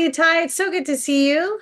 you, Ty? It's so good to see you.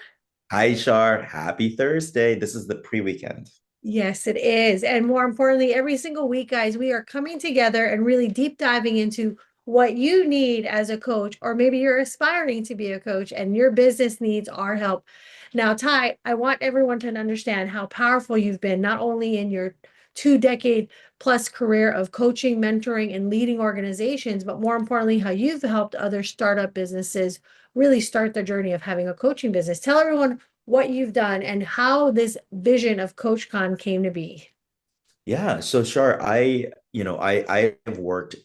Hi, Shar. Happy Thursday. This is the pre-weekend. Yes, it is. And more importantly, every single week, guys, we are coming together and really deep diving into what you need as a coach, or maybe you're aspiring to be a coach and your business needs our help. Now, Ty, I want everyone to understand how powerful you've been, not only in your 2 decade plus career of coaching, mentoring, and leading organizations, but more importantly, how you've helped other startup businesses really start their journey of having a coaching business. Tell everyone what you've done and how this vision of CoachCon came to be. Yeah, so Shar, I have worked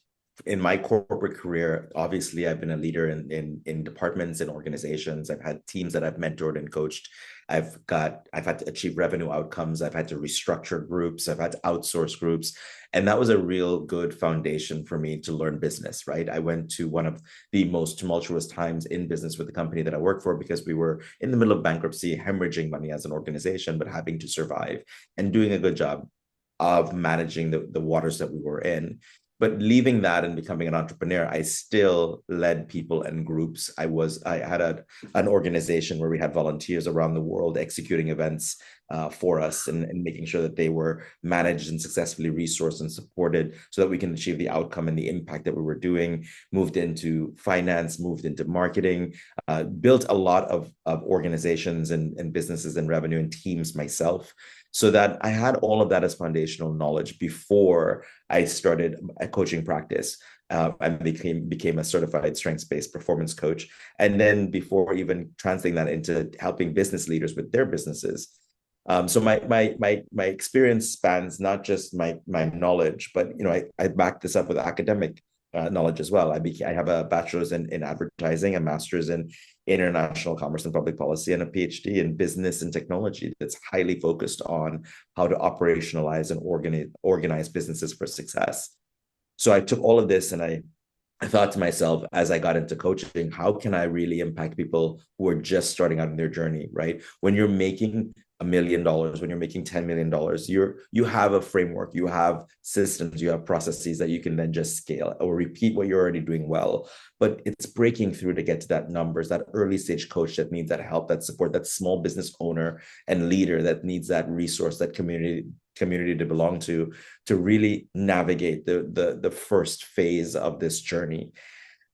in my corporate career. Obviously, I've been a leader in departments and organizations. I've had teams that I've mentored and coached. I've had to achieve revenue outcomes. I've had to restructure groups. I've had to outsource groups. And that was a real good foundation for me to learn business, right? I went to one of the most tumultuous times in business with the company that I work for because we were in the middle of bankruptcy, hemorrhaging money as an organization, but having to survive and doing a good job of managing the waters that we were in. But leaving that and becoming an entrepreneur, I still led people and groups. I had an organization where we had volunteers around the world executing events for us and making sure that they were managed and successfully resourced and supported so that we can achieve the outcome and the impact that we were doing. Moved into finance, moved into marketing, built a lot of organizations and businesses and revenue and teams myself, so that I had all of that as foundational knowledge before I started a coaching practice. And became a certified strengths-based performance coach. And then before even translating that into helping business leaders with their businesses. So my experience spans not just my knowledge, but I back this up with academic knowledge as well. I have a bachelor's in advertising, a master's in international commerce and public policy, and a PhD in business and technology that's highly focused on how to operationalize and organize businesses for success. So I took all of this and I thought to myself as I got into coaching, how can I really impact people who are just starting out in their journey, right? When you're making $1 million, when you're making $10 million, you have a framework, you have systems, you have processes that you can then just scale or repeat what you're already doing well. But it's breaking through to get to that numbers, that early stage coach that needs that help, that support, that small business owner and leader that needs that resource, that community to belong to really navigate the first phase of this journey.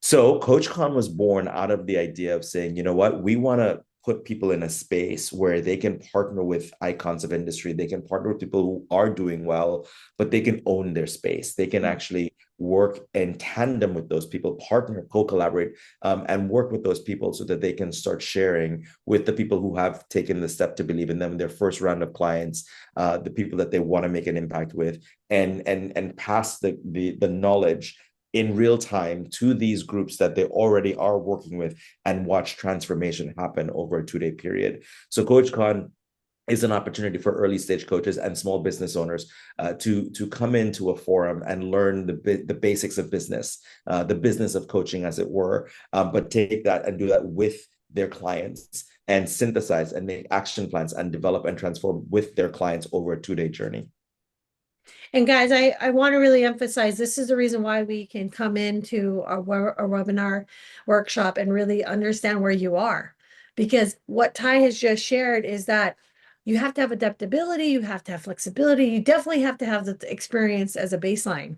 So CoachCon was born out of the idea of saying, you know what, we want to put people in a space where they can partner with icons of industry. They can partner with people who are doing well, but they can own their space. They can actually work in tandem with those people, partner, co-collaborate, and work with those people so that they can start sharing with the people who have taken the step to believe in them, their first round of clients, the people that they want to make an impact with, and pass the knowledge in real time to these groups that they already are working with and watch transformation happen over a 2 day period. So CoachCon is an opportunity for early stage coaches and small business owners to come into a forum and learn the basics of business, the business of coaching, as it were, but take that and do that with their clients and synthesize and make action plans and develop and transform with their clients over a 2 day journey. And guys, I want to really emphasize this is the reason why we can come into a webinar workshop and really understand where you are. Because what Ty has just shared is that you have to have adaptability, you have to have flexibility, you definitely have to have the experience as a baseline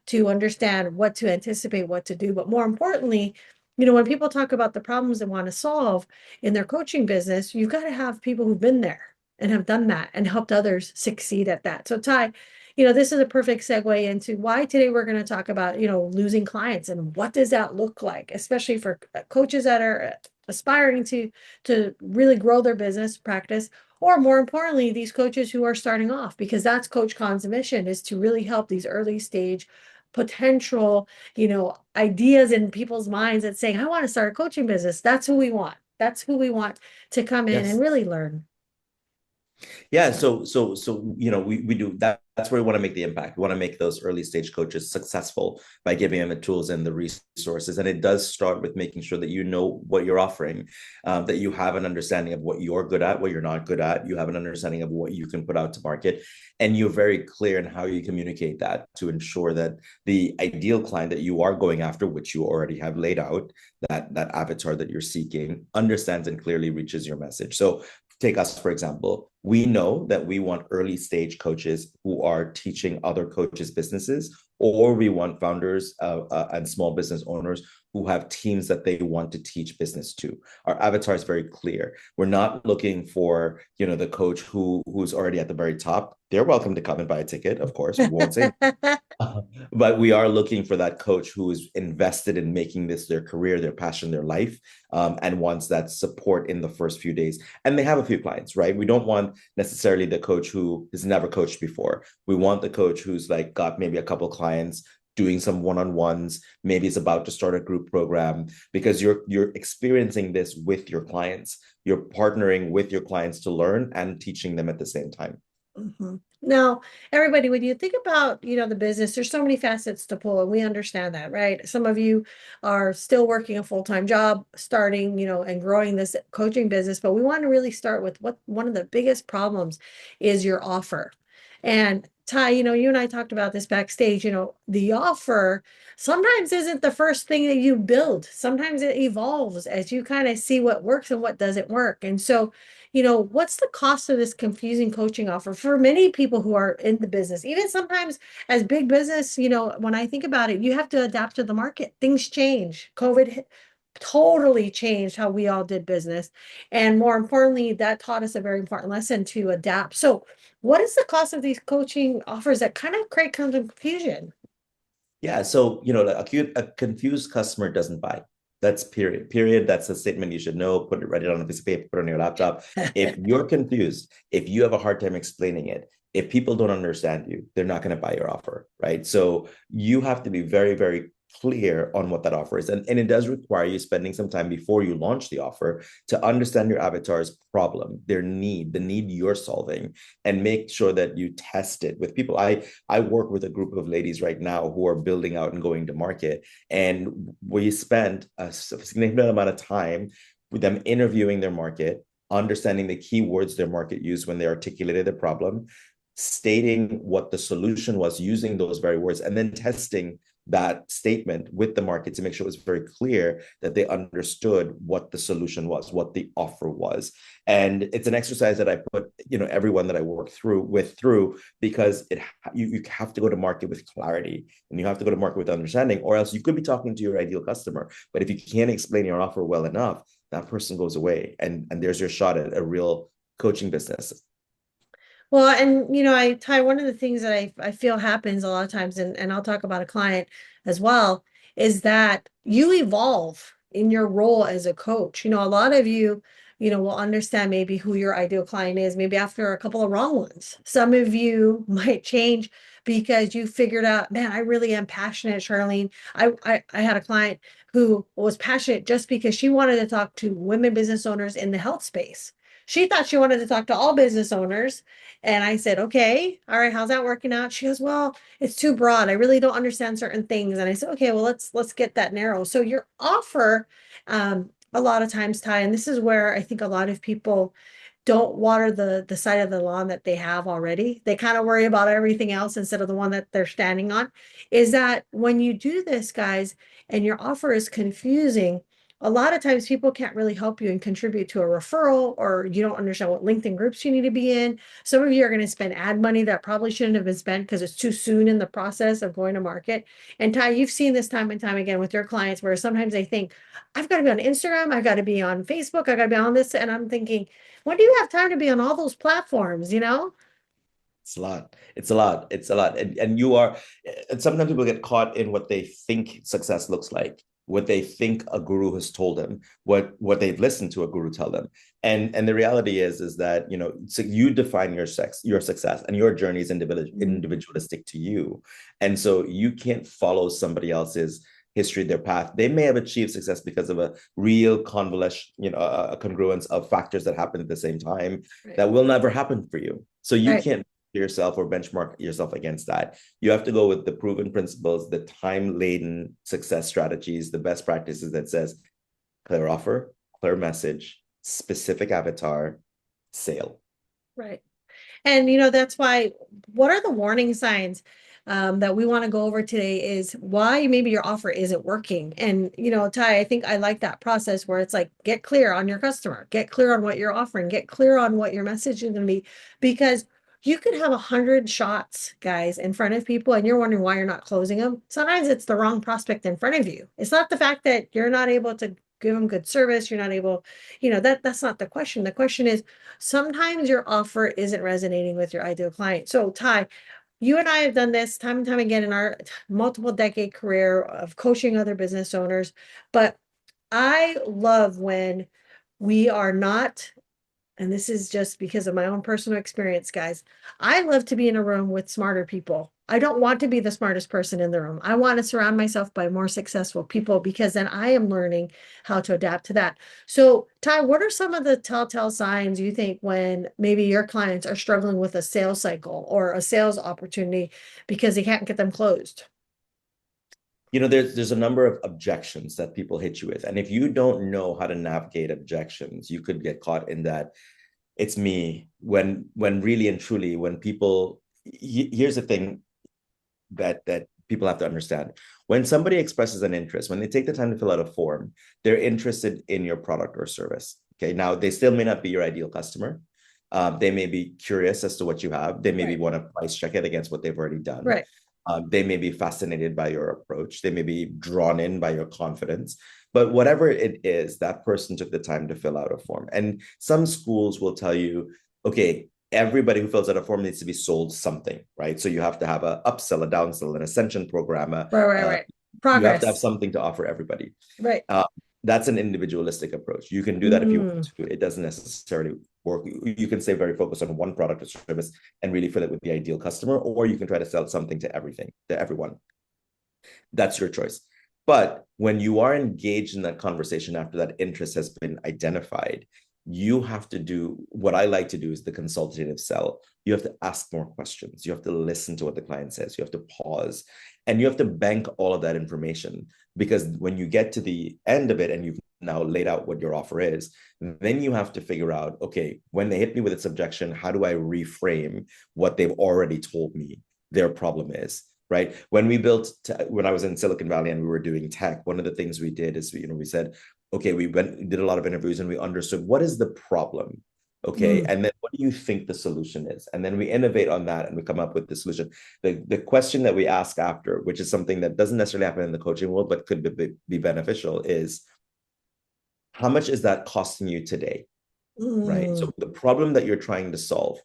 to understand what to anticipate, what to do. But more importantly, when people talk about the problems they want to solve in their coaching business, you've got to have people who've been there and have done that and helped others succeed at that. So Ty, this is a perfect segue into why today we're going to talk about, losing clients and what does that look like, especially for coaches that are aspiring to really grow their business practice, or more importantly, these coaches who are starting off, because that's CoachCon's mission, is to really help these early stage potential, ideas in people's minds that saying, I want to start a coaching business. That's who we want. That's who we want to come in and Yes. really learn. Yeah, so we do that. that's where we want to make the impact. We want to make those early stage coaches successful by giving them the tools and the resources. And it does start with making sure that you know what you're offering, that you have an understanding of what you're good at, what you're not good at. You have an understanding of what you can put out to market, and you're very clear in how you communicate that to ensure that the ideal client that you are going after, which you already have laid out, that avatar that you're seeking, understands and clearly reaches your message. So take us, for example, we know that we want early stage coaches who are teaching other coaches' businesses, or we want founders and small business owners who have teams that they want to teach business to. Our avatar is very clear. We're not looking for, the coach who's already at the very top. They're welcome to come and buy a ticket, of course. We won't say but we are looking for that coach who is invested in making this their career, their passion, their life, and wants that support in the first few days. And they have a few clients, right? We don't want necessarily the coach who has never coached before. We want the coach who's like got maybe a couple clients, doing some one-on-ones, maybe it's about to start a group program, because you're experiencing this with your clients. You're partnering with your clients to learn and teaching them at the same time. Mhm. Now, everybody, when you think about, the business, there's so many facets to pull, and we understand that, right? Some of you are still working a full-time job, starting, and growing this coaching business, but we want to really start with what one of the biggest problems is your offer. And Ty, you and I talked about this backstage, the offer sometimes isn't the first thing that you build. Sometimes it evolves as you kind of see what works and what doesn't work. And so, what's the cost of this confusing coaching offer for many people who are in the business? Even sometimes as big business, when I think about it, you have to adapt to the market. Things change. COVID totally changed how we all did business. And more importantly, that taught us a very important lesson to adapt. So, what is the cost of these coaching offers that kind of create confusion? Yeah. So, a confused customer doesn't buy. That's period. Period. That's a statement you should know. Write it on a piece of paper, put it on your laptop. If you're confused, if you have a hard time explaining it, if people don't understand you, they're not going to buy your offer, right? So you have to be very, very clear on what that offer is. And it does require you spending some time before you launch the offer to understand your avatar's problem, their need, the need you're solving, and make sure that you test it with people. I work with a group of ladies right now who are building out and going to market. And we spend a significant amount of time with them interviewing their market, understanding the keywords their market used when they articulated the problem, stating what the solution was using those very words, and then testing that statement with the market to make sure it was very clear that they understood what the solution was, what the offer was. And it's an exercise that I put, everyone that I work through, because you have to go to market with clarity, and you have to go to market with understanding, or else you could be talking to your ideal customer. But if you can't explain your offer well enough, that person goes away, and there's your shot at a real coaching business. Well, and Ty, one of the things that I feel happens a lot of times, and I'll talk about a client as well, is that you evolve in your role as a coach. A lot of you, will understand maybe who your ideal client is, maybe after a couple of wrong ones. Some of you might change because you figured out, man, I really am passionate, Charlene. I had a client who was passionate just because she wanted to talk to women business owners in the health space. She thought she wanted to talk to all business owners, and I said, okay, all right, how's that working out? She goes, well, it's too broad. I really don't understand certain things. And I said, okay, well, let's get that narrow. So your offer, a lot of times, Ty, and this is where I think a lot of people don't water the side of the lawn that they have already. They kind of worry about everything else instead of the one that they're standing on. Is that when you do this, guys, and your offer is confusing, a lot of times people can't really help you and contribute to a referral, or you don't understand what LinkedIn groups you need to be in. Some of you are going to spend ad money that probably shouldn't have been spent because it's too soon in the process of going to market. And Ty, you've seen this time and time again with your clients where sometimes they think, I've got to be on Instagram, I've got to be on Facebook, I've got to be on this. And I'm thinking, when do you have time to be on all those platforms? It's a lot. It's a lot. It's a lot. And you are, and sometimes people get caught in what they think success looks like, what they think a guru has told them, what they've listened to a guru tell them. And the reality is that, so you define your success, and your journey is individualistic to you. And so you can't follow somebody else's history, their path. They may have achieved success because of a real convolution, a congruence of factors that happen at the same time Right. that will never happen for you. So you Right. can't yourself or benchmark yourself against that. You have to go with the proven principles, the time-laden success strategies, the best practices that says clear offer, clear message, specific avatar, sale. Right. And that's why, what are the warning signs that we want to go over today is why maybe your offer isn't working. And Ty, I think I like that process where it's like, get clear on your customer, get clear on what you're offering, get clear on what your message is going to be, because you could have 100 shots, guys, in front of people, and you're wondering why you're not closing them. Sometimes it's the wrong prospect in front of you. It's not the fact that you're not able to give them good service. You're not able, that's not the question. The question is, sometimes your offer isn't resonating with your ideal client. So, Ty, you and I have done this time and time again in our multiple decade career of coaching other business owners. But I love when we are not, and this is just because of my own personal experience, guys. I love to be in a room with smarter people. I don't want to be the smartest person in the room. I want to surround myself by more successful people because then I am learning how to adapt to that. So, Ty, what are some of the telltale signs you think when maybe your clients are struggling with a sales cycle or a sales opportunity because they can't get them closed? There's a number of objections that people hit you with. And if you don't know how to navigate objections, you could get caught in that it's me when really and truly when people here's the thing that people have to understand. When somebody expresses an interest, when they take the time to fill out a form, they're interested in your product or service. Okay. Now they still may not be your ideal customer. They may be curious as to what you have. They maybe Right. want to price check it against what they've already done. Right. They may be fascinated by your approach. They may be drawn in by your confidence. But whatever it is, that person took the time to fill out a form. And some schools will tell you, okay, everybody who fills out a form needs to be sold something, right? So you have to have an upsell, a downsell, an ascension program. Right. Right. Right. You have to have Progress. something to offer everybody. Right. Uh, that's an individualistic approach. You can do that if you want Mm. to. It doesn't necessarily work. You can stay very focused on one product or service and really fill it with the ideal customer, or you can try to sell something to everything, to everyone. That's your choice. But when you are engaged in that conversation after that interest has been identified, you have to do what I like to do is the consultative sell. You have to ask more questions. You have to listen to what the client says. You have to pause and you have to bank all of that information because when you get to the end of it and you've now laid out what your offer is, then you have to figure out, okay, when they hit me with its objection, how do I reframe what they've already told me their problem is? Right. When I was in Silicon Valley and we were doing tech, one of the things we did is, we said, okay, we did a lot of interviews and we understood what is the problem. Okay. Mm. And then what do you think the solution is? And then we innovate on that and we come up with the solution. The question that we ask after, which is something that doesn't necessarily happen in the coaching world, but could be beneficial is how much is that costing you today? Right. Mm. So the problem that you're trying to solve,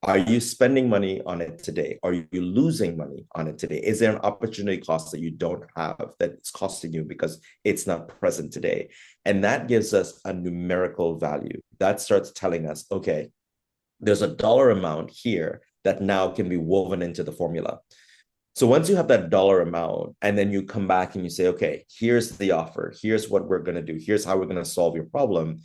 are you spending money on it today? Are you losing money on it today? Is there an opportunity cost that you don't have that it's costing you because it's not present today? And that gives us a numerical value. That starts telling us, okay, there's a dollar amount here that now can be woven into the formula. So once you have that dollar amount, and then you come back and you say, okay, here's the offer, here's what we're going to do, here's how we're going to solve your problem,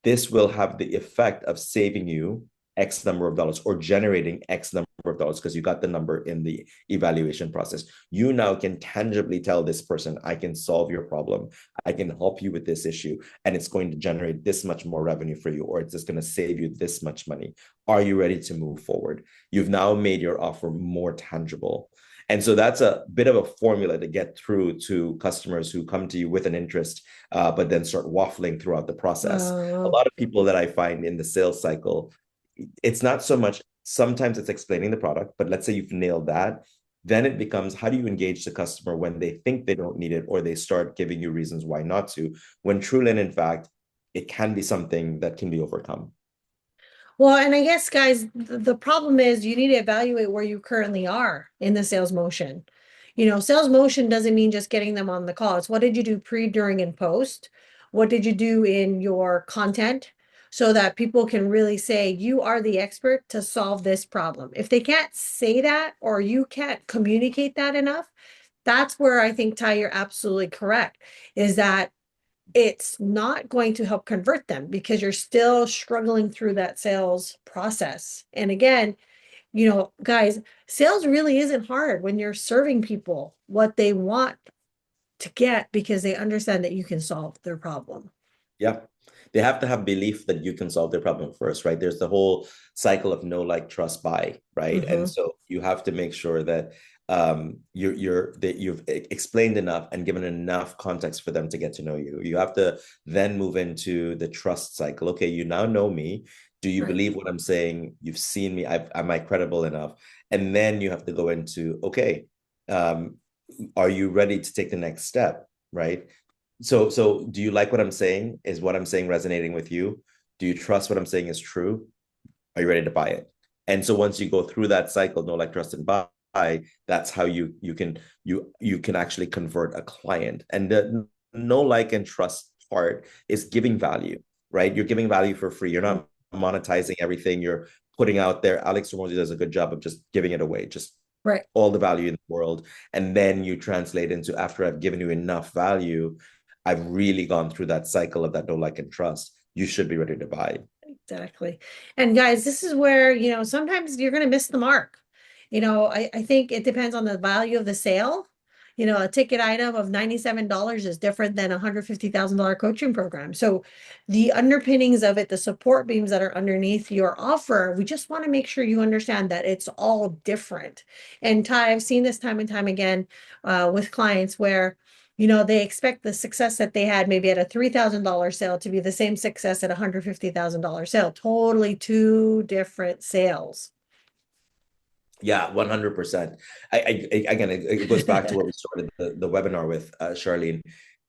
this will have the effect of saving you X number of dollars or generating X number of dollars because you got the number in the evaluation process. You now can tangibly tell this person, I can solve your problem. I can help you with this issue, and it's going to generate this much more revenue for you, or it's just going to save you this much money. Are you ready to move forward? You've now made your offer more tangible. And so that's a bit of a formula to get through to customers who come to you with an interest, but then start waffling throughout the process. A Oh. lot of people that I find in the sales cycle, it's not so much, sometimes it's explaining the product, but let's say you've nailed that. Then it becomes how do you engage the customer when they think they don't need it or they start giving you reasons why not to, when truly and in fact, it can be something that can be overcome. Well, and I guess, guys, the problem is you need to evaluate where you currently are in the sales motion. Sales motion doesn't mean just getting them on the call. It's what did you do pre, during, and post? What did you do in your content so that people can really say you are the expert to solve this problem? If they can't say that or you can't communicate that enough, that's where I think, Ty, you're absolutely correct, is that it's not going to help convert them because you're still struggling through that sales process. And again, Guys, sales really isn't hard when you're serving people what they want to get because they understand that you can solve their problem. Yeah. They have to have belief that you can solve their problem first, right? There's the whole cycle of know, like, trust, buy, right? And Hmm. so you have to make sure that you've explained enough and given enough context for them to get to know you. You have to then move into the trust cycle. Okay, you now know me. Do you Right. believe what I'm saying? You've seen me. Am I credible enough? And then you have to go into, okay, um, are you ready to take the next step? Right. So do you like what I'm saying? Is what I'm saying resonating with you? Do you trust what I'm saying is true? Are you ready to buy it? And so once you go through that cycle, know, like, trust, and buy, that's how you can actually convert a client. And the know, like, and trust part is giving value, right? You're giving value for free. You're not monetizing everything. You're putting out there. Alex Ramosi does a good job of just giving it away, just Right. all the value in the world. And then you translate into, after I've given you enough value, I've really gone through that cycle of that know, like, and trust. You should be ready to buy. Exactly. And guys, this is where, sometimes you're going to miss the mark. I think it depends on the value of the sale. A ticket item of $97 is different than a $150,000 coaching program. So the underpinnings of it, the support beams that are underneath your offer, we just want to make sure you understand that it's all different. And Ty, I've seen this time and time again with clients where they expect the success that they had maybe at a $3,000 sale to be the same success at a $150,000 sale. Totally two different sales. Yeah, 100%. Again, it goes back to where we started the webinar with, Charlene.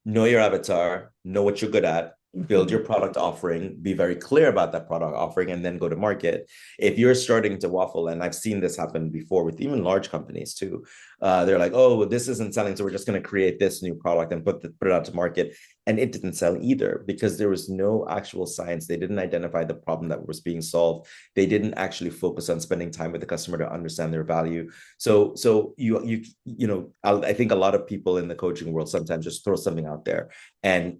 Know your avatar, know what you're good at, build Mhm. your product offering, be very clear about that product offering, and then go to market. If you're starting to waffle, and I've seen this happen before with even large companies too, they're like, oh, this isn't selling, so we're just going to create this new product and put it out to market. And it didn't sell either because there was no actual science. They didn't identify the problem that was being solved. They didn't actually focus on spending time with the customer to understand their value. So I think a lot of people in the coaching world sometimes just throw something out there, and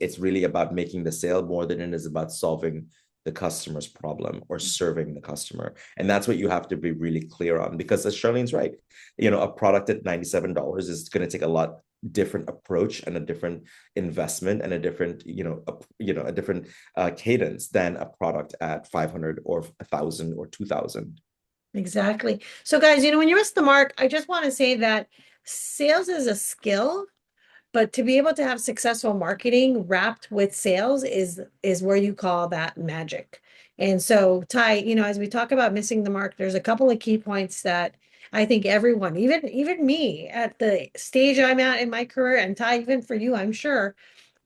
it's really about making the sale more than it is about solving the customer's problem or serving the customer. And that's what you have to be really clear on, because as Charlene's right, a product at $97 is going to take a lot different approach and a different investment and a different a different cadence than a product at 500 or 1,000 or 2,000. Exactly. So guys, when you miss the mark, I just want to say that sales is a skill. But to be able to have successful marketing wrapped with sales is where you call that magic. And so, Ty, as we talk about missing the mark, there's a couple of key points that I think everyone, even me at the stage I'm at in my career, and Ty, even for you, I'm sure,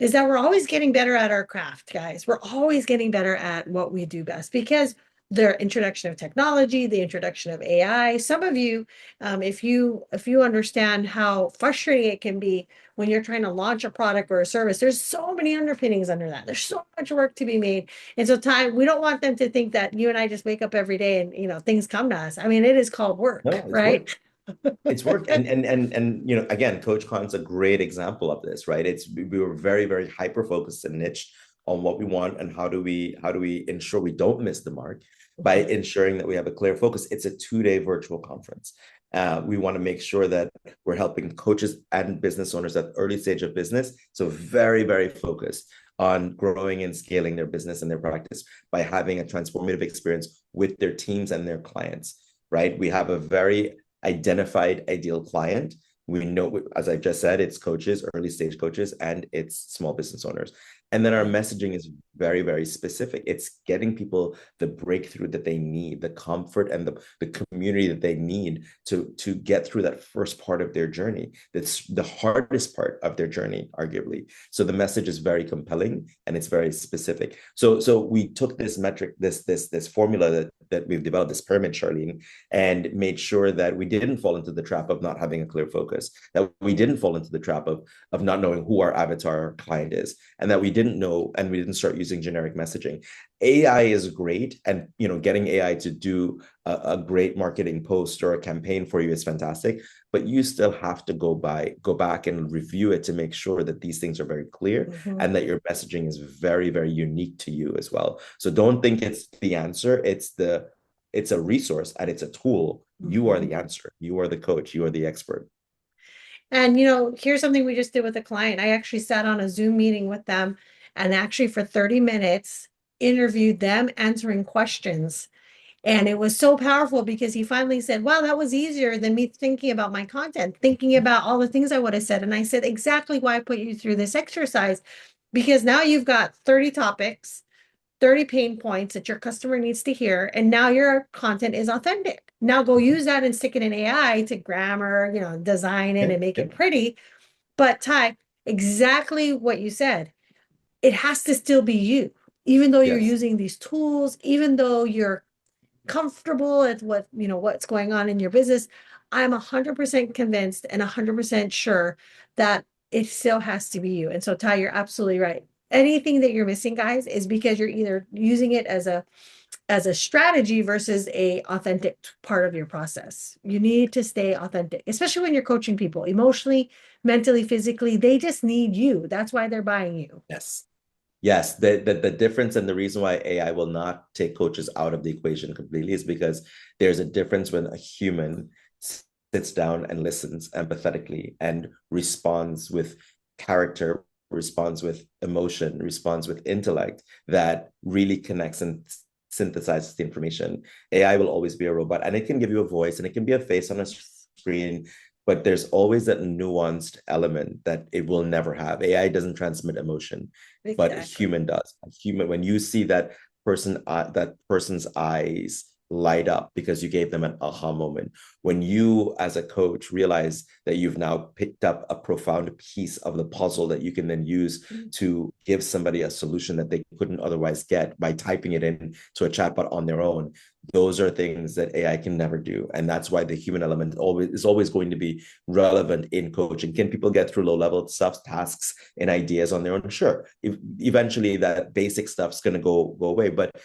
is that we're always getting better at our craft, guys. We're always getting better at what we do best because the introduction of technology, the introduction of AI. Some of you, if you understand how frustrating it can be when you're trying to launch a product or a service, there's so many underpinnings under that. There's so much work to be made. And so we don't want them to think that you and I just wake up every day and things come to us. I mean, it is called work, No, it's right? work. It's work. And again, CoachCon's a great example of this, right? We were very, very hyper focused and niche on what we want and how do we ensure we don't miss the mark by Mhm. ensuring that we have a clear focus. It's a 2-day virtual conference. We want to make sure that we're helping coaches and business owners at the early stage of business. So very, very focused on growing and scaling their business and their practice by having a transformative experience with their teams and their clients, right? We have a very identified ideal client. We know, as I just said, it's coaches, early stage coaches, and it's small business owners. And then our messaging is very, very specific. It's getting people the breakthrough that they need, the comfort and the community that they need to get through that first part of their journey. That's the hardest part of their journey, arguably. So the message is very compelling and it's very specific. So we took this metric, this formula that we've developed, this pyramid, Charlene, and made sure that we didn't fall into the trap of not having a clear focus, that we didn't fall into the trap of not knowing who our avatar client is, and that we didn't know and we didn't start using generic messaging. AI is great, and getting AI to do a great marketing post or a campaign for you is fantastic, but you still have to go back and review it to make sure that these things are very clear Mhm. and that your messaging is very, very unique to you as well. So don't think it's the answer, it's the it's a resource and it's a tool. You are Mhm. the answer. You are the coach. You are the expert. And here's something we just did with a client. I actually sat on a Zoom meeting with them and actually for 30 minutes interviewed them answering questions. And it was so powerful because he finally said, wow, that was easier than me thinking about my content, thinking about all the things I would have said. And I said, exactly why I put you through this exercise, because now you've got 30 topics, 30 pain points that your customer needs to hear. And now your content is authentic. Now go use that and stick it in AI to grammar, design it Yeah, and make yeah. it pretty. But Ty, exactly what you said, it has to still be you, even though you're Yes. using these tools, even though you're comfortable at what's going on in your business. I'm 100% convinced and 100% sure that it still has to be you. And so Ty, you're absolutely right. Anything that you're missing, guys, is because you're either using it as a strategy versus a authentic part of your process. You need to stay authentic, especially when you're coaching people emotionally, mentally, physically. They just need you. That's why they're buying you. Yes. Yes, the difference and the reason why AI will not take coaches out of the equation completely is because there's a difference when a human sits down and listens empathetically and responds with character, responds with emotion, responds with intellect that really connects and synthesizes the information. AI will always be a robot and it can give you a voice and it can be a face on a screen, but there's always that nuanced element that it will never have. AI doesn't transmit emotion, but a Exactly. human does. A human, when you see that person's eyes light up because you gave them an aha moment, when you as a coach realize that you've now picked up a profound piece of the puzzle that you can then use to give somebody a solution that they couldn't otherwise get by typing it in to a chatbot on their own, those are things that AI can never do. And that's why the human element always going to be relevant in coaching. Can people get through low level stuff, tasks, and ideas on their own? Sure. Eventually that basic stuff's going to go away. But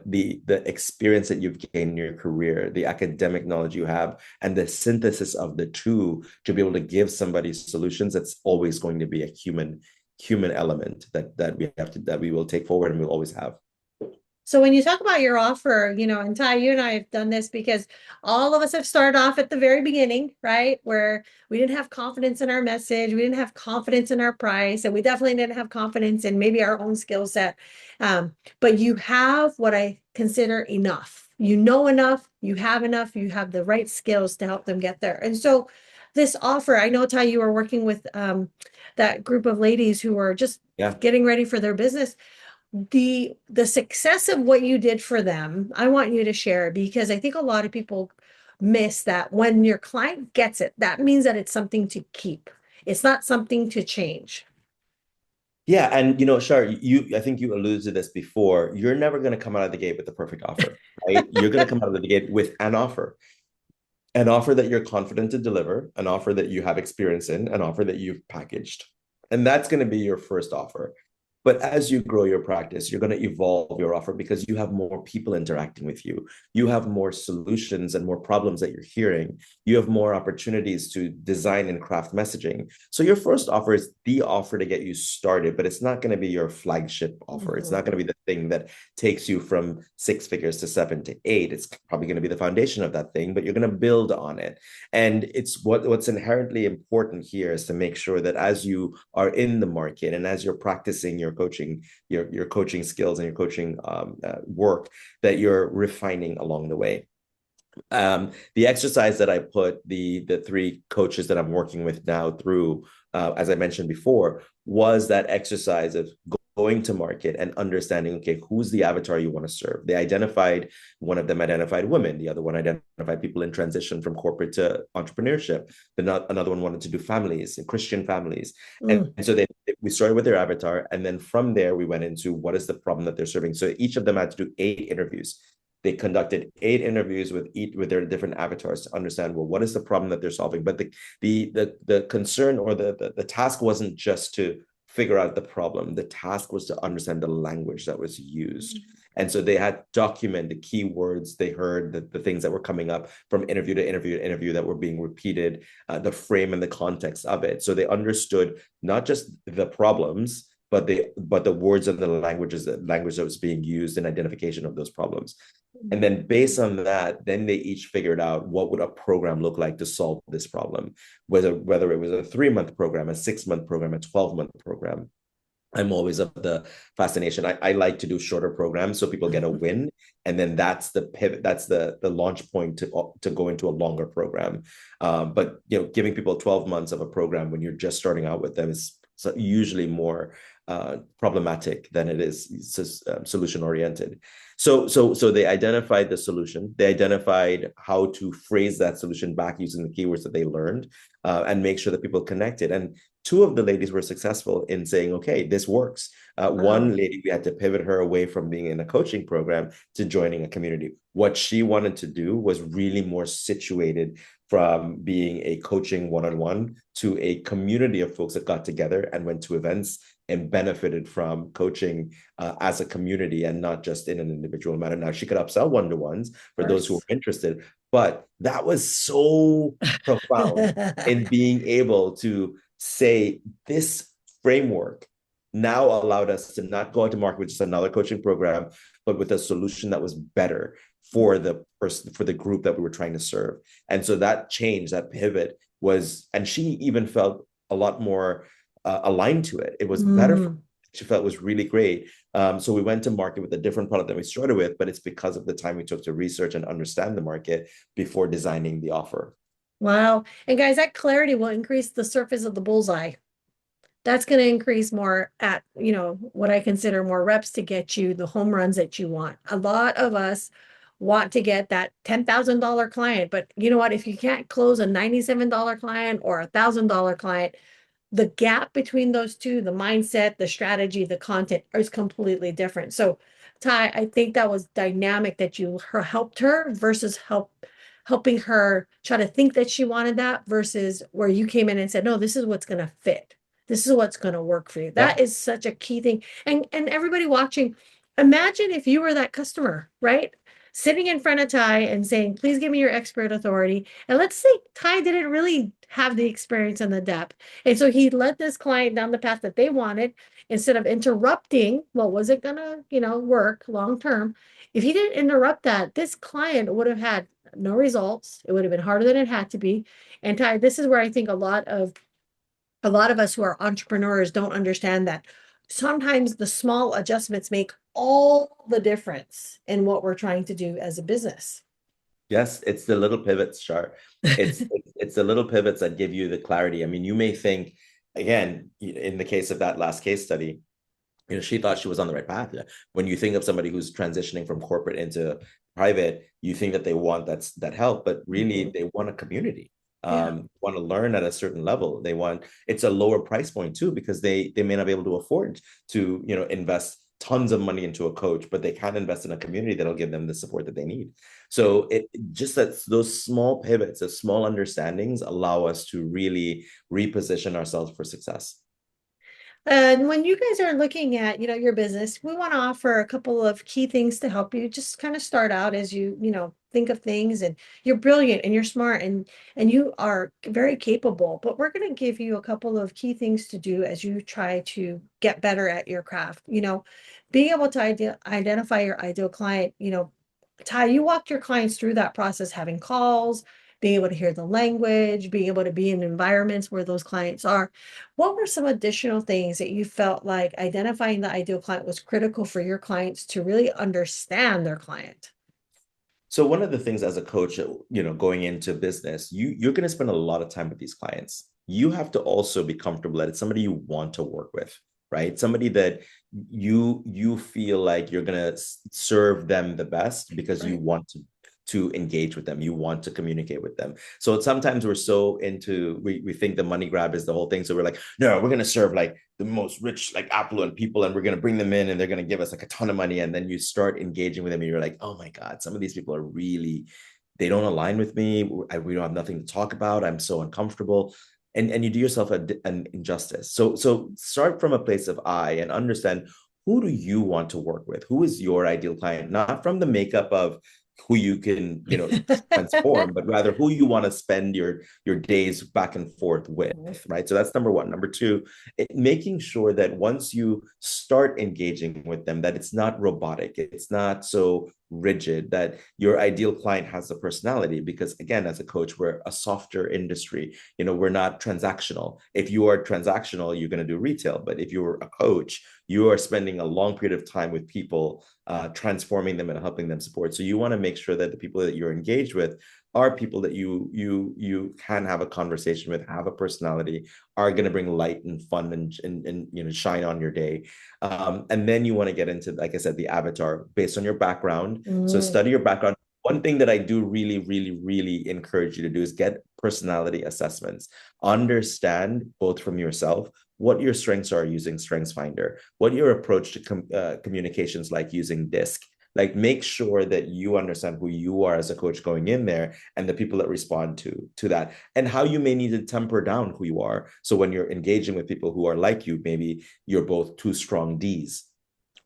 the experience that you've gained in your career, the academic knowledge you have, and the synthesis of the two to be able to give somebody solutions, that's always going to be a human element that we will take forward and we'll always have. So when you talk about your offer, and Ty, you and I have done this because all of us have started off at the very beginning, right? Where we didn't have confidence in our message, we didn't have confidence in our price, and we definitely didn't have confidence in maybe our own skill set. But you have what I consider enough. You know enough, you have the right skills to help them get there. And so this offer, I know, Ty, you were working with that group of ladies who were just Yeah. getting ready for their business. The success of what you did for them, I want you to share, because I think a lot of people miss that when your client gets it, that means that it's something to keep. It's not something to change. Yeah, and Shar, I think you alluded to this before. You're never going to come out of the gate with the perfect offer, right? You're going to come out of the gate with an offer that you're confident to deliver, an offer that you have experience in, an offer that you've packaged. And that's going to be your first offer. But as you grow your practice, you're going to evolve your offer because you have more people interacting with you. You have more solutions and more problems that you're hearing. You have more opportunities to design and craft messaging. So your first offer is the offer to get you started, but it's not going to be your flagship offer. It's not Mhm. going to be the thing that takes you from six figures to 7 to 8. It's probably going to be the foundation of that thing, but you're going to build on it. And it's what's inherently important here is to make sure that as you are in the market and as you're practicing your coaching skills and your coaching work, that you're refining along the way. The exercise that I put the three coaches that I'm working with now through, as I mentioned before, was that exercise of going to market and understanding, okay, who's the avatar you want to serve? One of them identified women, the other one identified people in transition from corporate to entrepreneurship. Another one wanted to do families and Christian families. And Mm. so we started with their avatar. And then from there, we went into what is the problem that they're serving. So each of them had to do 8 interviews. They conducted 8 interviews with their different avatars to understand, well, what is the problem that they're solving. But the concern or the task wasn't just to figure out the problem. The task was to understand the language that was used. And so they had document the key words they heard, the things that were coming up from interview to interview to interview that were being repeated, the frame and the context of it. So they understood not just the problems, but the words and the language that was being used in identification of those problems. And then based on that, then they each figured out what would a program look like to solve this problem, whether it was a 3 month program, a 6 month program, a 12-month program. I'm always of the fascination. I like to do shorter programs so people get a win, and then that's the pivot. That's the launch point to go into a longer program. But giving people 12 months of a program when you're just starting out with them is usually more problematic than it is solution oriented. So they identified the solution. They identified how to phrase that solution back using the keywords that they learned, and make sure that people connected. And two of the ladies were successful in saying, okay, this works. Wow. One lady, we had to pivot her away from being in a coaching program to joining a community. What she wanted to do was really more situated from being a coaching one-on-one to a community of folks that got together and went to events and benefited from coaching as a community and not just in an individual manner. Now, she could upsell one-to-ones for those who were Course. interested, but that was so profound in being able to say this framework now allowed us to not go out to market with just another coaching program, but with a solution that was better for the person, for the group that we were trying to serve. And so that change, that pivot was, and she even felt a lot more aligned to it. It was better for, Mm. she felt was really great. So we went to market with a different product than we started with, but it's because of the time we took to research and understand the market before designing the offer. Wow. And guys, that clarity will increase the surface of the bullseye. That's going to increase more at, what I consider more reps to get you the home runs that you want. A lot of us want to get that $10,000 client, but you know what? If you can't close a $97 client or $1,000 client, the gap between those two, the mindset, the strategy, the content is completely different. So, Ty, I think that was dynamic that you helped her versus helping her try to think that she wanted that versus where you came in and said, no, this is what's going to fit. This is what's going to work for you. That Yeah. is such a key thing. And everybody watching, imagine if you were that customer, right? Sitting in front of Ty and saying, please give me your expert authority. And let's say Ty didn't really have the experience and the depth. And so he led this client down the path that they wanted instead of interrupting. Well, was it gonna, work long term? If he didn't interrupt that, this client would have had no results. It would have been harder than it had to be. And Ty, this is where I think a lot of us who are entrepreneurs don't understand that sometimes the small adjustments make all the difference in what we're trying to do as a business. Yes, it's the little pivots, Char. It's the little pivots that give you the clarity. I mean, you may think, again, in the case of that last case study, she thought she was on the right path. Yeah. When you think of somebody who's transitioning from corporate into private, you think that they want that help, but really Mhm. they want a community. Yeah. Want to learn at a certain level. It's a lower price point too, because they may not be able to afford to, invest tons of money into a coach, but they can invest in a community that'll give them the support that they need. So it just that those small pivots, those small understandings allow us to really reposition ourselves for success. And when you guys are looking at, your business, we want to offer a couple of key things to help you just kind of start out as you think of things and you're brilliant and you're smart and you are very capable, but we're going to give you a couple of key things to do as you try to get better at your craft. Being able to identify your ideal client, Ty, you walked your clients through that process, having calls, being able to hear the language, being able to be in environments where those clients are. What were some additional things that you felt like identifying the ideal client was critical for your clients to really understand their client? So one of the things as a coach, going into business, you're going to spend a lot of time with these clients. You have to also be comfortable that it's somebody you want to work with, right? Somebody that you feel like you're going to serve them the best because you Right. want to engage with them. You want to communicate with them. So sometimes we're so into we think the money grab is the whole thing. So we're like, no, we're gonna serve like the most rich, like affluent people, and we're gonna bring them in and they're gonna give us like a ton of money. And then you start engaging with them and you're like, oh my God, some of these people are really, they don't align with me. We don't have nothing to talk about. I'm so uncomfortable. And you do yourself an injustice. So start from a place of I and understand, who do you want to work with? Who is your ideal client? Not from the makeup of who you can, transform, but rather who you want to spend your days back and forth with, right? So that's number one. Number two, making sure that once you start engaging with them, that it's not robotic, it's not so rigid, that your ideal client has a personality. Because again, as a coach, we're a softer industry. We're not transactional. If you are transactional, you're going to do retail. But if you're a coach, you are spending a long period of time with people, transforming them and helping them support. So you want to make sure that the people that you're engaged with are people that you can have a conversation with, have a personality, are going to bring light and fun and shine on your day. And then you want to get into, like I said, the avatar based on your background. So Mm. study your background. One thing that I do really, really, really encourage you to do is get personality assessments. Understand both from yourself what your strengths are using StrengthsFinder, what your approach to communications like using DISC. Like, make sure that you understand who you are as a coach going in there, and the people that respond to that, and how you may need to temper down who you are. So when you're engaging with people who are like you, maybe you're both two strong Ds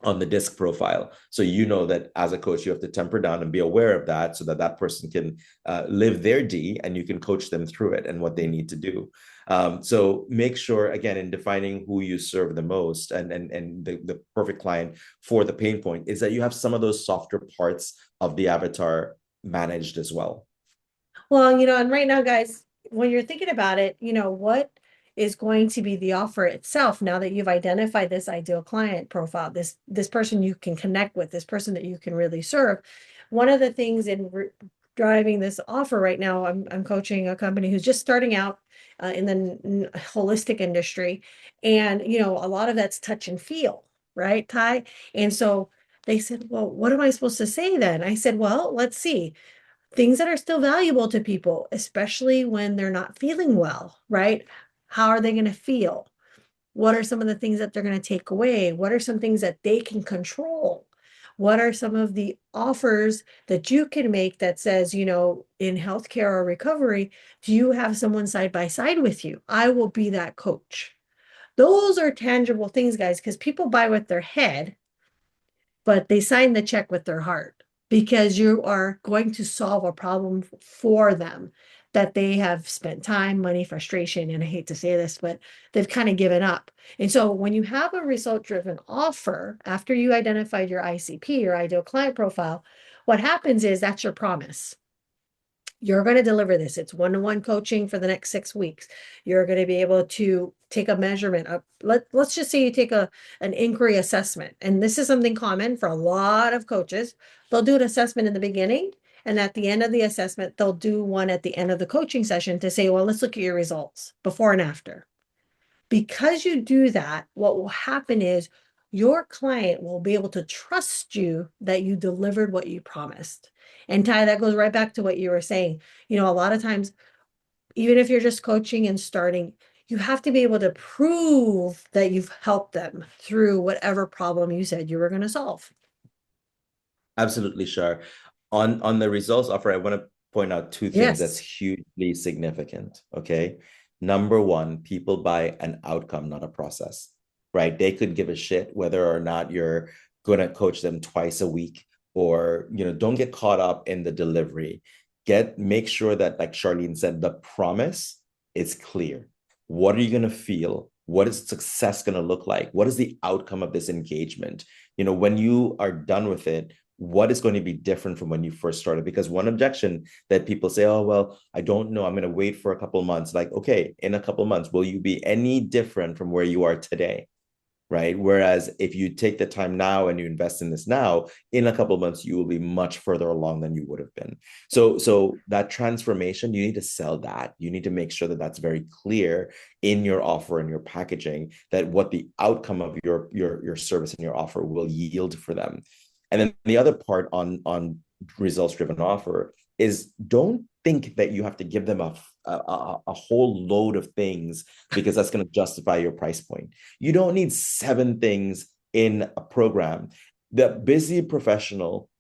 on the disc profile. So that as a coach, you have to temper down and be aware of that, so that that person can live their D, and you can coach them through it and what they need to do. So make sure, again, in defining who you serve the most, and the perfect client for the pain point, is that you have some of those softer parts of the avatar managed as well. Well, and right now, guys, when you're thinking about it, what is going to be the offer itself now that you've identified this ideal client profile, this person you can connect with, this person that you can really serve. One of the things in driving this offer right now, I'm coaching a company who's just starting out in the holistic industry, and a lot of that's touch and feel, right, Ty? And so they said, "Well, what am I supposed to say then?" I said, "Well, let's see." Things that are still valuable to people, especially when they're not feeling well, right? How are they going to feel? What are some of the things that they're going to take away? What are some things that they can control? What are some of the offers that you can make that says, in healthcare or recovery, do you have someone side by side with you? I will be that coach. Those are tangible things, guys, because people buy with their head, but they sign the check with their heart, because you are going to solve a problem for them that they have spent time, money, frustration, and I hate to say this, but they've kind of given up. And so when you have a result-driven offer, after you identified your ICP, your ideal client profile, what happens is that's your promise. You're going to deliver this. It's one-on-one coaching for the next 6 weeks. You're going to be able to take a measurement of, let's just say you take an inquiry assessment. And this is something common for a lot of coaches. They'll do an assessment in the beginning, and at the end of the assessment, they'll do one at the end of the coaching session to say, well, let's look at your results before and after. Because you do that, what will happen is your client will be able to trust you that you delivered what you promised. And Ty, that goes right back to what you were saying. A lot of times, even if you're just coaching and starting, you have to be able to prove that you've helped them through whatever problem you said you were going to solve. Absolutely, sure. On the results offer, I want to point out two things that's Yes. hugely significant. Okay. Number one, people buy an outcome, not a process, right? They could give a shit whether or not you're going to coach them twice a week, or, don't get caught up in the delivery. Make sure that, like Charlene said, the promise is clear. What are you going to feel? What is success going to look like? What is the outcome of this engagement? When you are done with it, what is going to be different from when you first started? Because one objection that people say, oh, well, I don't know, I'm going to wait for a couple of months. Like, okay, in a couple of months, will you be any different from where you are today? Right. Whereas if you take the time now and you invest in this now, in a couple of months, you will be much further along than you would have been. So that transformation, you need to sell that. You need to make sure that that's very clear in your offer and your packaging, that what the outcome of your service and your offer will yield for them. And then the other part on results driven offer is, don't think that you have to give them a whole load of things, because that's going to justify your price point. You don't need 7 things in a program. The busy professional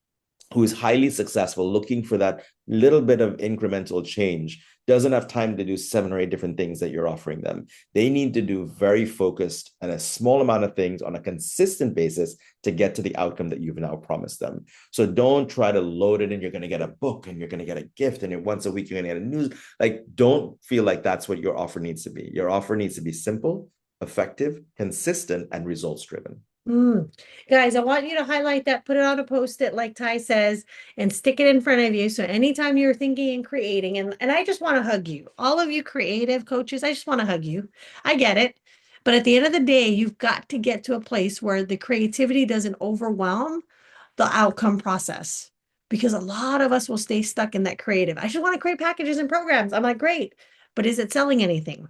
who is highly successful, looking for that little bit of incremental change, doesn't have time to do 7 or 8 different things that you're offering them. They need to do very focused and a small amount of things on a consistent basis to get to the outcome that you've now promised them. So don't try to load it in. You're going to get a book and you're going to get a gift, and once a week you're going to get a news. Like, don't feel like that's what your offer needs to be. Your offer needs to be simple, effective, consistent, and results driven. Mm. Guys, I want you to highlight that, put it on a post-it like Ty says, and stick it in front of you. So anytime you're thinking and creating, and I just want to hug you, all of you creative coaches, I just want to hug you. I get it. But at the end of the day, you've got to get to a place where the creativity doesn't overwhelm the outcome process. Because a lot of us will stay stuck in that creative. I just want to create packages and programs. I'm like, great, but is it selling anything?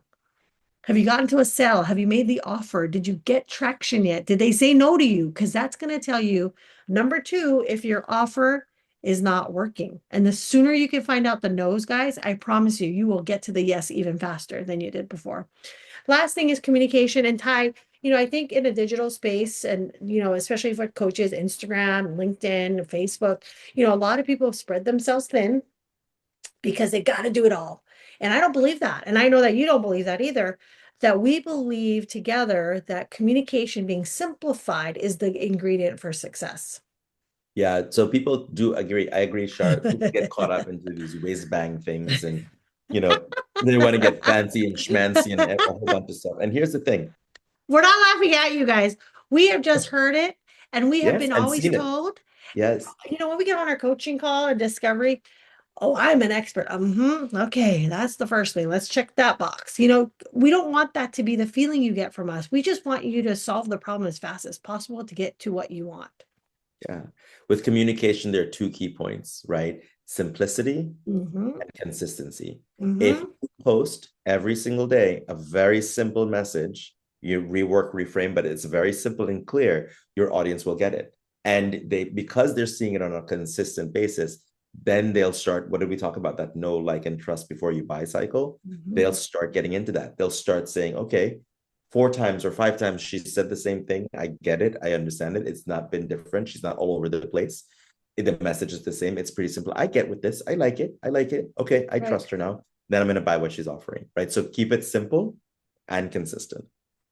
Have you gotten to a sale? Have you made the offer? Did you get traction yet? Did they say no to you? Because that's going to tell you, number two, if your offer is not working. And the sooner you can find out the no's, guys, I promise you, you will get to the yes even faster than you did before. Last thing is communication. And Ty, I think in a digital space and, especially for coaches, Instagram, LinkedIn, Facebook, a lot of people have spread themselves thin because they got to do it all. And I don't believe that. And I know that you don't believe that either. That we believe together that communication being simplified is the ingredient for success. Yeah, so people do agree. I agree, Shar. People get caught up into these whiz bang things, and they want to get fancy and schmancy and a whole bunch of stuff. And here's the thing. We're not laughing at you guys. We have just heard it and we have Yes, been and always seen it. told, Yes. when we get on our coaching call or discovery, oh, I'm an expert. Okay, that's the first thing. Let's check that box. We don't want that to be the feeling you get from us. We just want you to solve the problem as fast as possible to get to what you want. Yeah. With communication, there are 2 key points, right? Simplicity Mm-hmm. and consistency. If Mm-hmm. you post every single day a very simple message, you rework, reframe, but it's very simple and clear, your audience will get it. And because they're seeing it on a consistent basis, then they'll start, what did we talk about? That know, like, and trust before you buy cycle. Mm-hmm. They'll start getting into that. They'll start saying, okay, 4 times or 5 times she said the same thing. I get it. I understand it. It's not been different. She's not all over the place. The message is the same. It's pretty simple. I get with this. I like it. I like it. Okay, I Right. trust her now. Then I'm going to buy what she's offering, right? So keep it simple and consistent.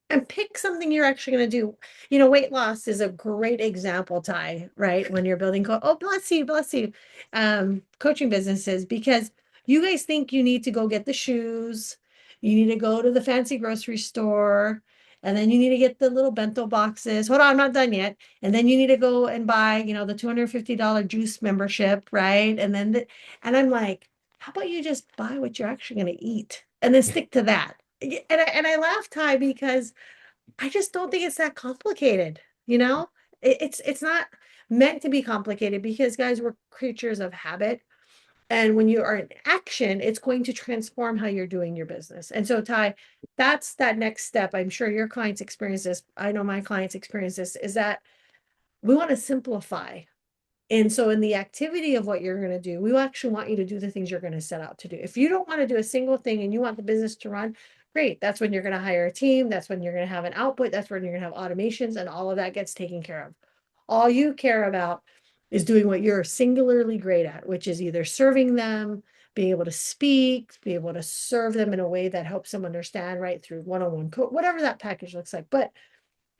And pick something you're actually going to do. Weight loss is a great example, Ty, right? When you're building, oh, bless you, coaching businesses, because you guys think you need to go get the shoes, you need to go to the fancy grocery store, and then you need to get the little bento boxes. Hold on, I'm not done yet. And then you need to go and buy, the $250 juice membership, right? And I'm like, how about you just buy what you're actually going to eat and then stick to that? And I laugh, Ty, because I just don't think it's that complicated. It's not meant to be complicated because, guys, we're creatures of habit. And when you are in action, it's going to transform how you're doing your business. And so, Ty, that's that next step. I'm sure your clients experience this. I know my clients experience this, is that we want to simplify. And so in the activity of what you're going to do, we actually want you to do the things you're going to set out to do. If you don't want to do a single thing and you want the business to run, great. That's when you're going to hire a team. That's when you're going to have an output. That's when you're going to have automations, and all of that gets taken care of. All you care about is doing what you're singularly great at, which is either serving them, being able to speak, be able to serve them in a way that helps them understand, right, through one-on-one code, whatever that package looks like. But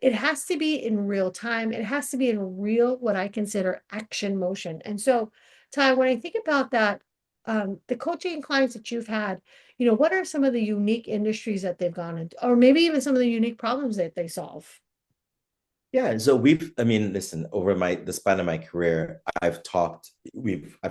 it has to be in real time. It has to be in real, what I consider action motion. And so, Ty, when I think about that, the coaching clients that you've had, what are some of the unique industries that they've gone into, or maybe even some of the unique problems that they solve? Yeah, and so I mean, listen, over the span of my career, I've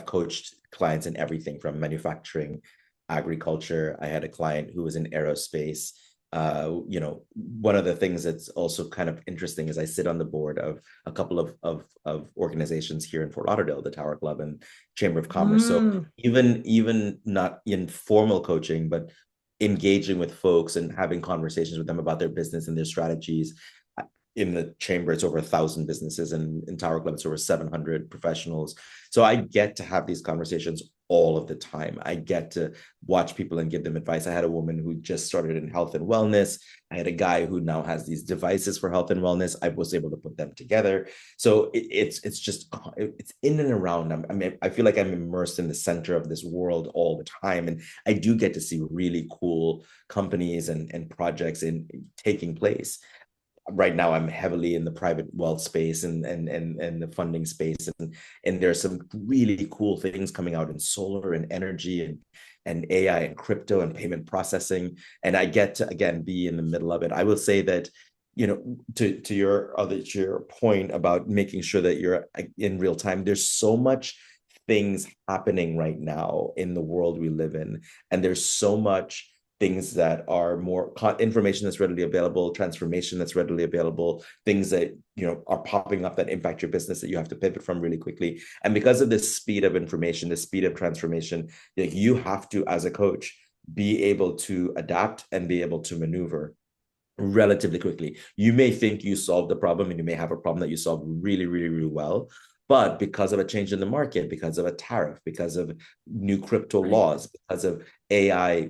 coached clients in everything from manufacturing, agriculture. I had a client who was in aerospace. One of the things that's also kind of interesting is I sit on the board of a couple of organizations here in Fort Lauderdale, the Tower Club and Chamber of Commerce. So Mm, even not in formal coaching, but engaging with folks and having conversations with them about their business and their strategies. In the chamber, it's over 1,000 businesses, and in Tower Club, it's over 700 professionals. So I get to have these conversations all of the time. I get to watch people and give them advice. I had a woman who just started in health and wellness. I had a guy who now has these devices for health and wellness. I was able to put them together. So it's just it's in and around. I mean, I feel like I'm immersed in the center of this world all the time, and I do get to see really cool companies and projects in taking place. Right now I'm heavily in the private wealth space and the funding space, and there's some really cool things coming out in solar and energy and AI and crypto and payment processing, and I get to again be in the middle of it. I will say that, you know, to your point about making sure that you're in real time, there's so much things happening right now in the world we live in, and there's so much things that are more information that's readily available, transformation that's readily available, things that, you know, are popping up that impact your business that you have to pivot from really quickly. And because of this speed of information, the speed of transformation, like, you have to, as a coach, be able to adapt and be able to maneuver relatively quickly. You may think you solved the problem, and you may have a problem that you solved really, really, really well. But because of a change in the market, because of a tariff, because of new crypto laws, because of AI,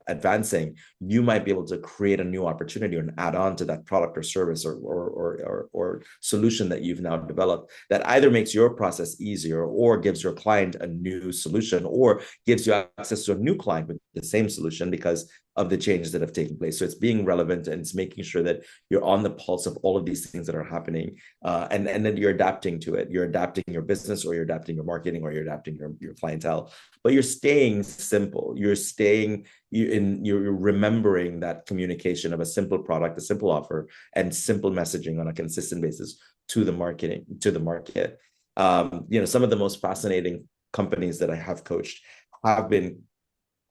advancing, you might be able to create a new opportunity and add on to that product or service or solution that you've now developed that either makes your process easier or gives your client a new solution or gives you access to a new client with the same solution because of the changes that have taken place. So it's being relevant, and it's making sure that you're on the pulse of all of these things that are happening, and then you're adapting to it. You're adapting your business, or you're adapting your marketing, or you're adapting your clientele. But you're staying simple. You're remembering that communication of a simple product, a simple offer, and simple messaging on a consistent basis to the market. Some of the most fascinating companies that I have coached have been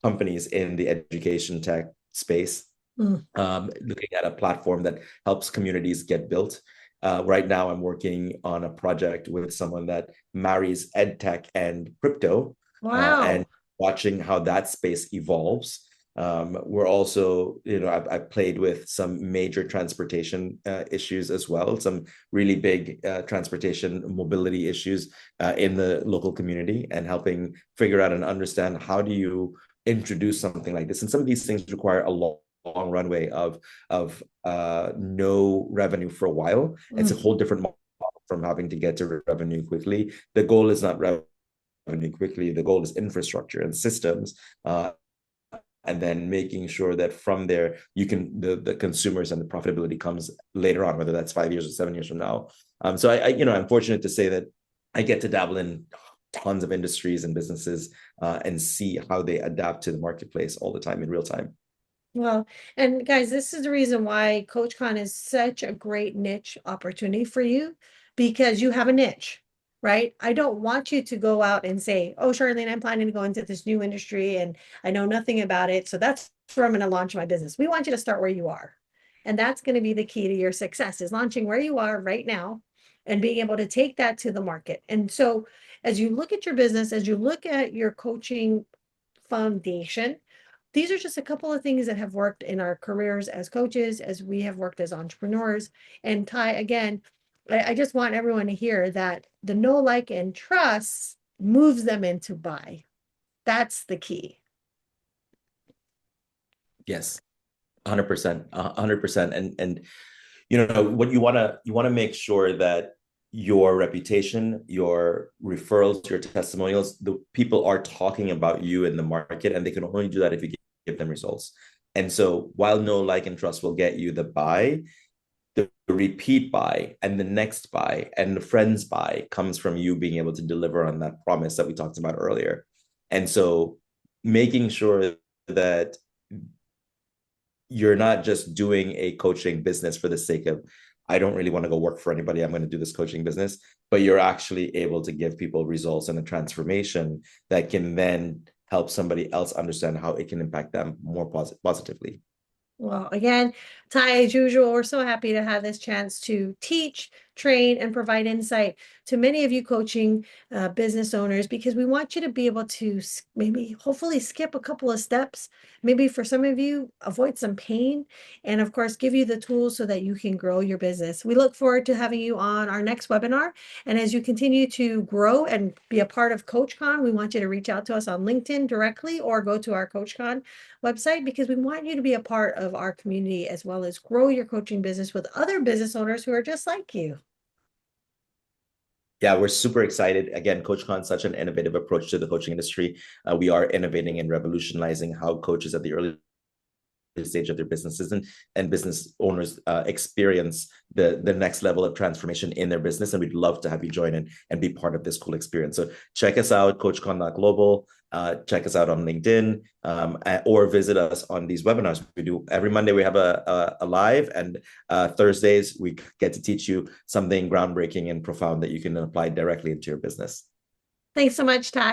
companies in the education tech space, looking at a platform that helps communities get built. Right now, I'm working on a project with someone that marries ed tech and crypto, and Wow. watching how that space evolves. We're also, I've played with some major transportation issues as well, some really big transportation mobility issues in the local community, and helping figure out and understand how do you introduce something like this. And some of these things require a long runway of no revenue for a while. It's a whole different model from having to get to revenue quickly. The goal is not revenue quickly. The goal is infrastructure and systems, and then making sure that from there the consumers and the profitability comes later on, whether that's 5 years or 7 years from now. So I'm fortunate to say that I get to dabble in tons of industries and businesses, and see how they adapt to the marketplace all the time in real time. Well, and guys, this is the reason why CoachCon is such a great niche opportunity for you, because you have a niche, right? I don't want you to go out and say, "Oh, Charlene, I'm planning to go into this new industry and I know nothing about it, so that's where I'm going to launch my business." We want you to start where you are. And that's going to be the key to your success, is launching where you are right now and being able to take that to the market. And so as you look at your business, as you look at your coaching foundation, these are just a couple of things that have worked in our careers as coaches, as we have worked as entrepreneurs. And Ty, again, I just want everyone to hear that the know, like, and trust moves them into buy. That's the key. Yes, 100%, 100%. And what you want to make sure that your reputation, your referrals, your testimonials, the people are talking about you in the market, and they can only do that if you give them results. And so while know, like, and trust will get you the buy, the repeat buy and the next buy and the friends buy comes from you being able to deliver on that promise that we talked about earlier. And so making sure that you're not just doing a coaching business for the sake of, I don't really want to go work for anybody, I'm going to do this coaching business, but you're actually able to give people results and a transformation that can then help somebody else understand how it can impact them more positively. Well, again, Ty, as usual, we're so happy to have this chance to teach, train, and provide insight to many of you coaching business owners, because we want you to be able to maybe hopefully skip a couple of steps, maybe for some of you avoid some pain, and of course give you the tools so that you can grow your business. We look forward to having you on our next webinar, and as you continue to grow and be a part of CoachCon, we want you to reach out to us on LinkedIn directly or go to our CoachCon website, because we want you to be a part of our community as well as grow your coaching business with other business owners who are just like you. Yeah, we're super excited. Again, CoachCon, such an innovative approach to the coaching industry. We are innovating and revolutionizing how coaches at the early stage of their businesses and business owners experience the next level of transformation in their business. And we'd love to have you join in and be part of this cool experience. So check us out, CoachCon.global. Check us out on LinkedIn, or visit us on these webinars. We do every Monday. We have a live, and Thursdays we get to teach you something groundbreaking and profound that you can apply directly into your business. Thanks so much, Ty.